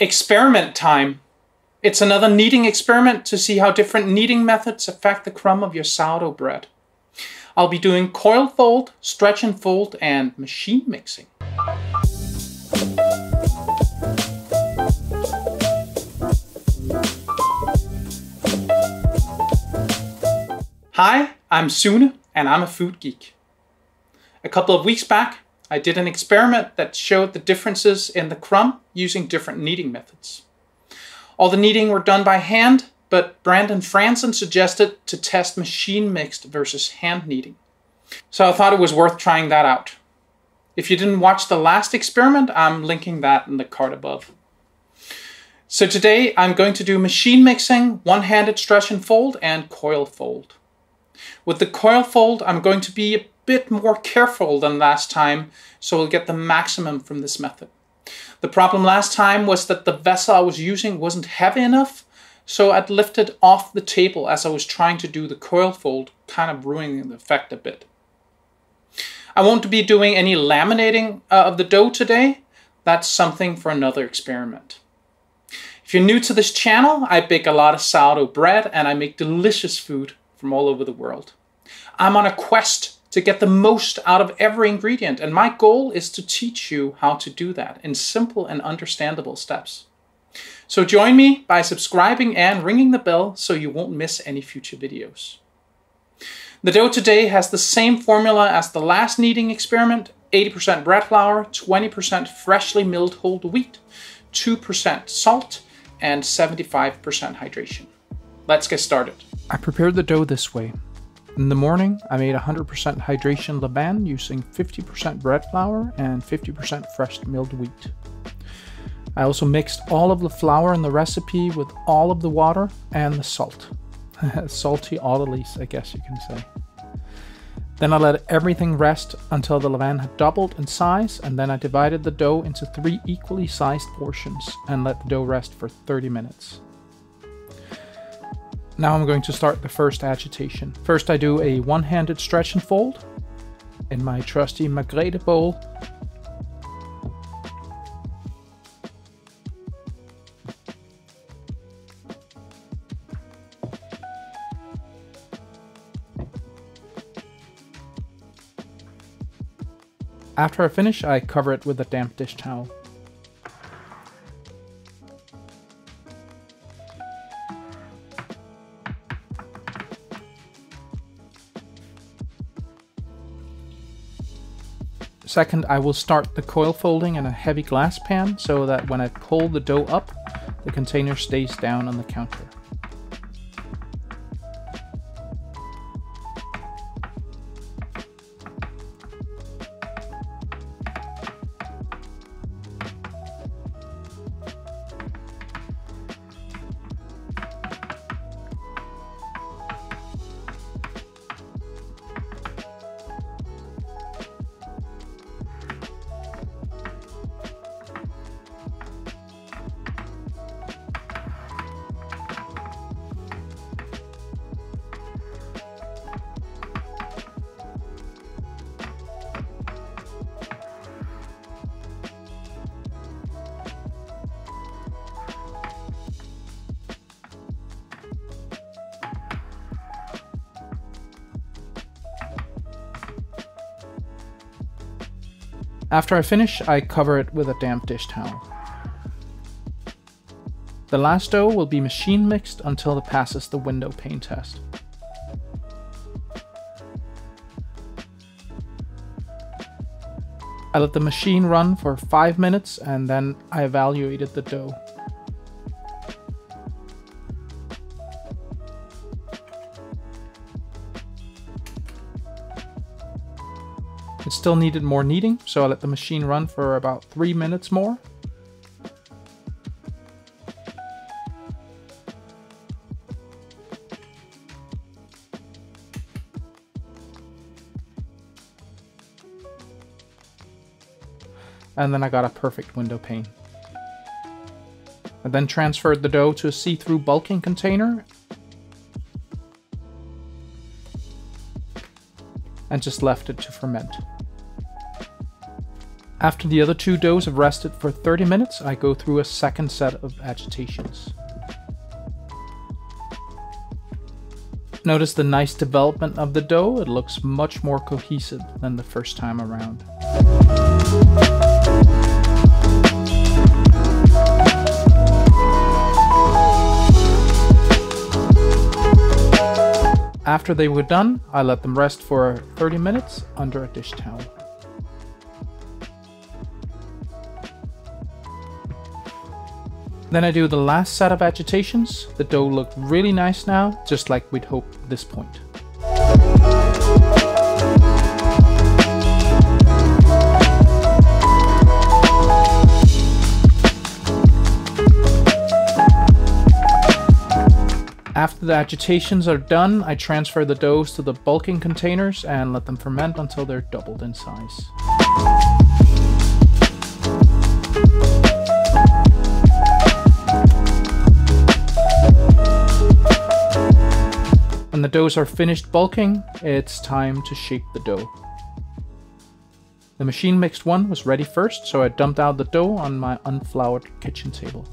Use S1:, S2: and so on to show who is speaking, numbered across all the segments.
S1: Experiment time. It's another kneading experiment to see how different kneading methods affect the crumb of your sourdough bread. I'll be doing coil fold, stretch and fold, and machine mixing. Hi, I'm Sune, and I'm a food geek. A couple of weeks back, I did an experiment that showed the differences in the crumb using different kneading methods. All the kneading were done by hand, but Brandon Franzen suggested to test machine mixed versus hand kneading. So I thought it was worth trying that out. If you didn't watch the last experiment, I'm linking that in the card above. So today I'm going to do machine mixing, one-handed stretch and fold, and coil fold. With the coil fold, I'm going to be a bit more careful than last time, so we'll get the maximum from this method. The problem last time was that the vessel I was using wasn't heavy enough, so I'd lifted off the table as I was trying to do the coil fold, kind of ruining the effect a bit. I won't be doing any laminating of the dough today. That's something for another experiment. If you're new to this channel, I bake a lot of sourdough bread and I make delicious food from all over the world. I'm on a quest to get the most out of every ingredient, and my goal is to teach you how to do that in simple and understandable steps. So join me by subscribing and ringing the bell so you won't miss any future videos. The dough today has the same formula as the last kneading experiment: 80% bread flour, 20% freshly milled whole wheat, 2% salt, and 75% hydration. Let's get started. I prepared the dough this way. In the morning, I made 100% hydration levain using 50% bread flour and 50% fresh milled wheat. I also mixed all of the flour in the recipe with all of the water and the salt. Salty oddities, I guess you can say. Then I let everything rest until the levain had doubled in size, and then I divided the dough into 3 equally sized portions and let the dough rest for 30 minutes. Now I'm going to start the first agitation. First I do a one-handed stretch and fold in my trusty Margrethe bowl. After I finish, I cover it with a damp dish towel. Second, I will start the coil folding in a heavy glass pan so that when I pull the dough up, the container stays down on the counter. After I finish, I cover it with a damp dish towel. The last dough will be machine mixed until it passes the window pane test. I let the machine run for 5 minutes and then I evaluated the dough. It still needed more kneading, so I let the machine run for about 3 minutes more. And then I got a perfect window pane. I then transferred the dough to a see-through bulking container and just left it to ferment. After the other two doughs have rested for 30 minutes, I go through a second set of agitations. Notice the nice development of the dough. It looks much more cohesive than the first time around. After they were done, I let them rest for 30 minutes under a dish towel. Then I do the last set of agitations. The dough looked really nice now, just like we'd hoped at this point. After the agitations are done, I transfer the doughs to the bulking containers and let them ferment until they're doubled in size. When the doughs are finished bulking, it's time to shape the dough. The machine mixed one was ready first, so I dumped out the dough on my unfloured kitchen table.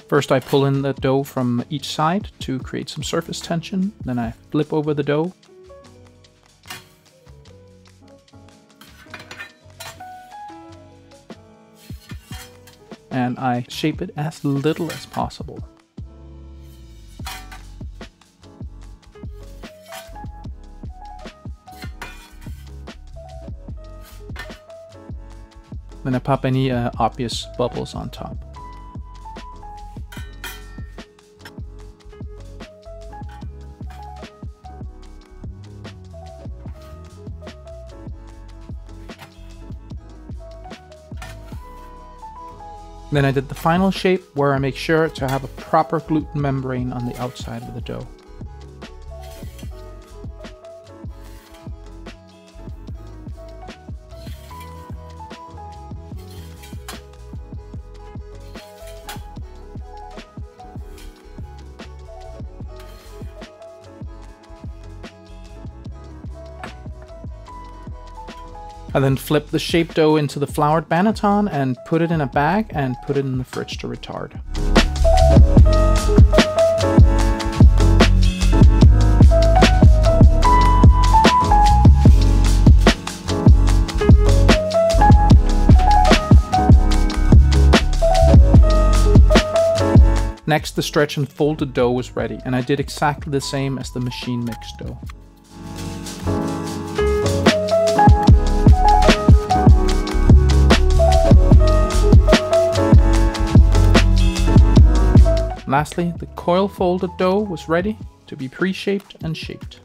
S1: First I pull in the dough from each side to create some surface tension, then I flip over the dough. And I shape it as little as possible. Then I pop any obvious bubbles on top. Then I did the final shape where I make sure to have a proper gluten membrane on the outside of the dough. I then flip the shaped dough into the floured banneton and put it in a bag and put it in the fridge to retard. Next, the stretch and folded dough was ready, and I did exactly the same as the machine mixed dough. Lastly, the coil folded dough was ready to be pre-shaped and shaped.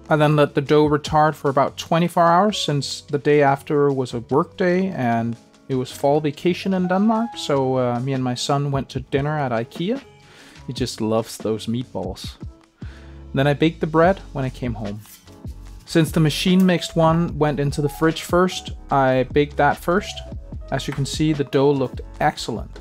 S1: I then let the dough retard for about 24 hours since the day after was a work day and it was fall vacation in Denmark, so me and my son went to dinner at IKEA. He just loves those meatballs. Then I baked the bread when I came home. Since the machine mixed one went into the fridge first, I baked that first. As you can see, the dough looked excellent.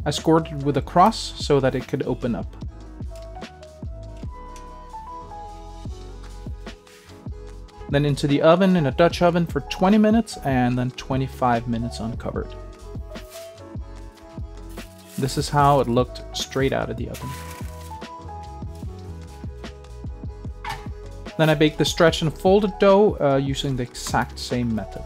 S1: I scored it with a cross so that it could open up. Then into the oven in a Dutch oven for 20 minutes and then 25 minutes uncovered. This is how it looked straight out of the oven. Then I baked the stretch and folded dough using the exact same method.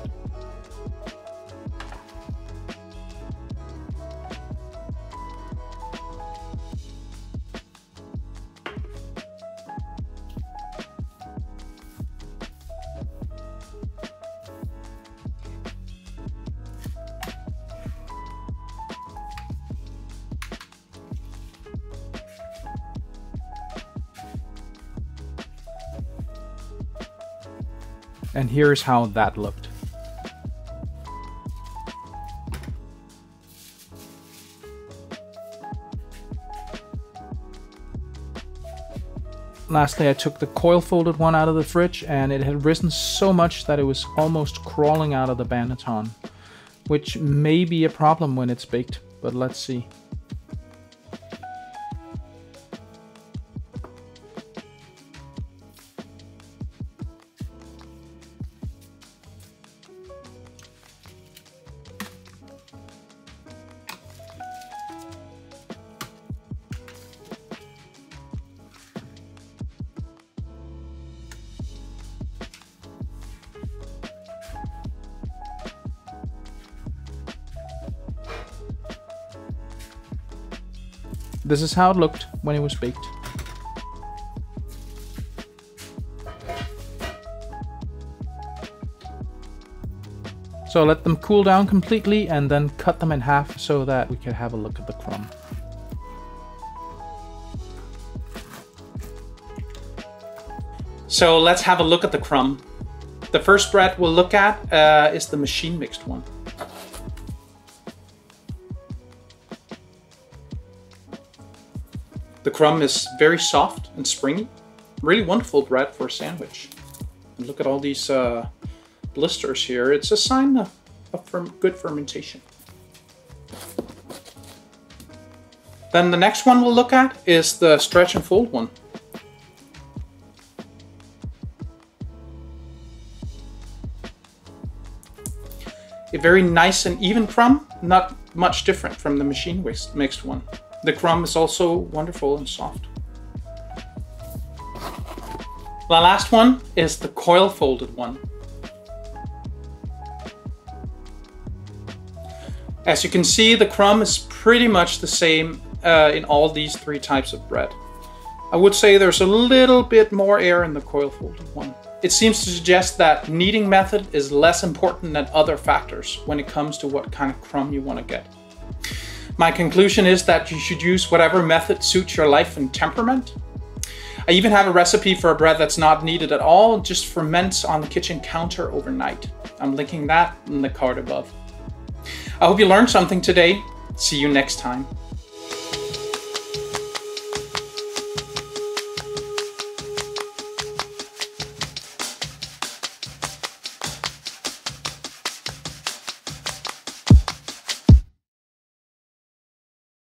S1: And here's how that looked. Lastly, I took the coil folded one out of the fridge, and it had risen so much that it was almost crawling out of the banneton, which may be a problem when it's baked, but let's see. This is how it looked when it was baked. So let them cool down completely and then cut them in half so that we can have a look at the crumb. So let's have a look at the crumb. The first bread we'll look at is the machine mixed one. The crumb is very soft and springy. Really wonderful bread for a sandwich. And look at all these blisters here. It's a sign of good fermentation. Then the next one we'll look at is the stretch and fold one. A very nice and even crumb, not much different from the machine mixed one. The crumb is also wonderful and soft. The last one is the coil folded one. As you can see, the crumb is pretty much the same in all these three types of bread. I would say there's a little bit more air in the coil folded one. It seems to suggest that kneading method is less important than other factors when it comes to what kind of crumb you want to get. My conclusion is that you should use whatever method suits your life and temperament. I even have a recipe for a bread that's not kneaded at all, just ferments on the kitchen counter overnight. I'm linking that in the card above. I hope you learned something today. See you next time.